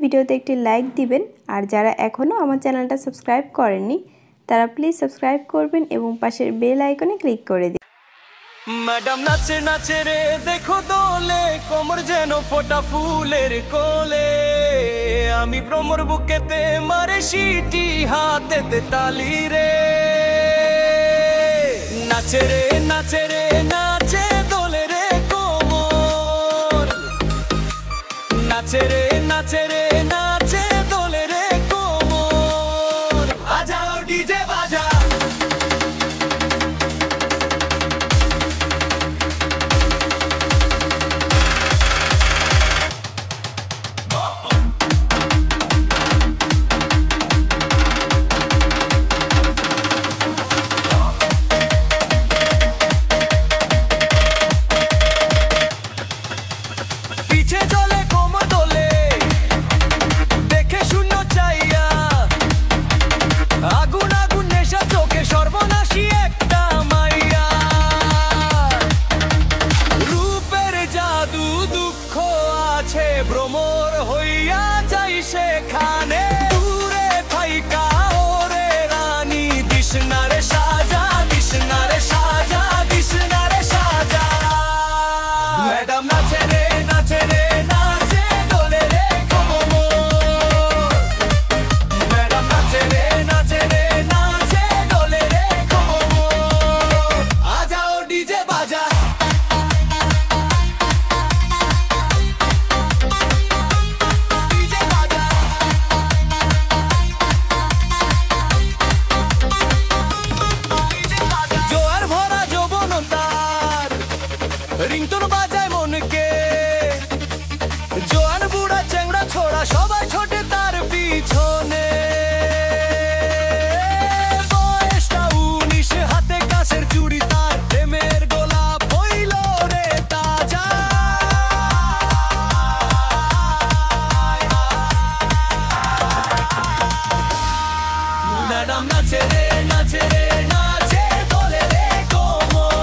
ভিডিওতে একটি লাইক দিবেন আর যারা এখনও আমার চ্যানেলটা সাবস্ক্রাইব করেননি তারা প্লিজ সাবস্ক্রাইব করবেন এবং পাশের বেল আইকনে ক্লিক করে দিন। ম্যাডাম নাচে নাচে রে দেখো দোলে, কোমর যেন ফোটা ফুলের কোলে। আমি ভ্রমর বুকেতে মারে সিটি, হাতেতে তালি রে। নাচে রে নাচে রে নাচে দোলে রে কোমর, নাচে রে নাচে রে নাচে দোলে রে কোমর। বাজাও ডিজে বাজা, ভ্রমর হইয়া যাই সেখানে। দূরে থাইকা ওরে রানী, দিশনারে সাজা দিশনারে সাজা দিশনারে সাজা। ম্যাডাম নাচে রে নাচে রে নাচে দোলে রে কোমর, ম্যাডাম নাচে রে নাচে রে নাচে দোলে রে কোমর। আজাও ডিজে বাজা, রিংটোন বাজায় মনকে। জোয়ান বুড়া চ্যাংড়া ছোড়া সবাই ছোটে তার পিছনে। বয়সটা 19, হাতে কাছের চুড়ি, তার প্রেমের গোলাপ হইল রে তাজা। ম্যাডাম নাচে রে নাচে রে নাচে দোলে রে কোমর,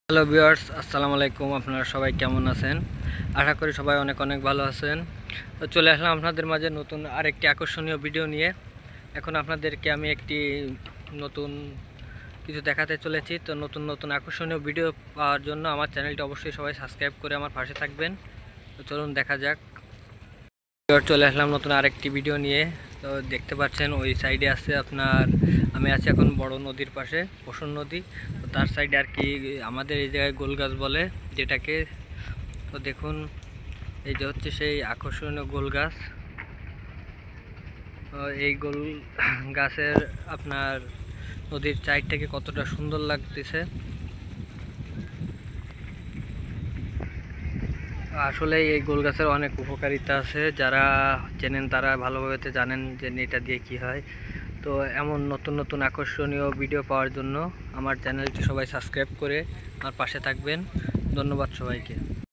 হ্যালো ভিউয়ার্স, আসসালামু আলাইকুম। আপনারা সবাই কেমন আছেন? আশা করি সবাই অনেক অনেক ভালো আছেন। তো চলে আসলাম আপনাদের মাঝে নতুন আরেকটি আকর্ষণীয় ভিডিও নিয়ে। এখন আপনাদেরকে আমি একটি নতুন কিছু দেখাতে চলেছি। তো নতুন নতুন আকর্ষণীয় ভিডিও পাওয়ার জন্য আমার চ্যানেলটি অবশ্যই সবাই সাবস্ক্রাইব করে আমার পাশে থাকবেন। তো চলুন দেখা যাক। চলে আসলাম নতুন আরেকটি ভিডিও নিয়ে। তো দেখতে পাচ্ছেন ওই সাইডে আছে আপনার, আমি আছি এখন বড় নদীর পাশে, পশুর নদী। তো তার সাইডে আর কি আমাদের এই জায়গায় গোল গাছ বলে যেটাকে। তো দেখুন এই যে হচ্ছে সেই আকর্ষণীয় গোল গাছ। এই গোল গাছের আপনার নদীর সাইডটাকে কতটা সুন্দর লাগতেছে। আসলে এই গোল গাছের অনেক উপকারিতা আছে, যারা চেনেন তারা ভালোভাবে জানেন যে এটা দিয়ে কি হয়। তো এমন নতুন নতুন আকর্ষণীয় ভিডিও পাওয়ার জন্য আমার চ্যানেলটি সবাই সাবস্ক্রাইব করে আমার পাশে থাকবেন। ধন্যবাদ সবাইকে।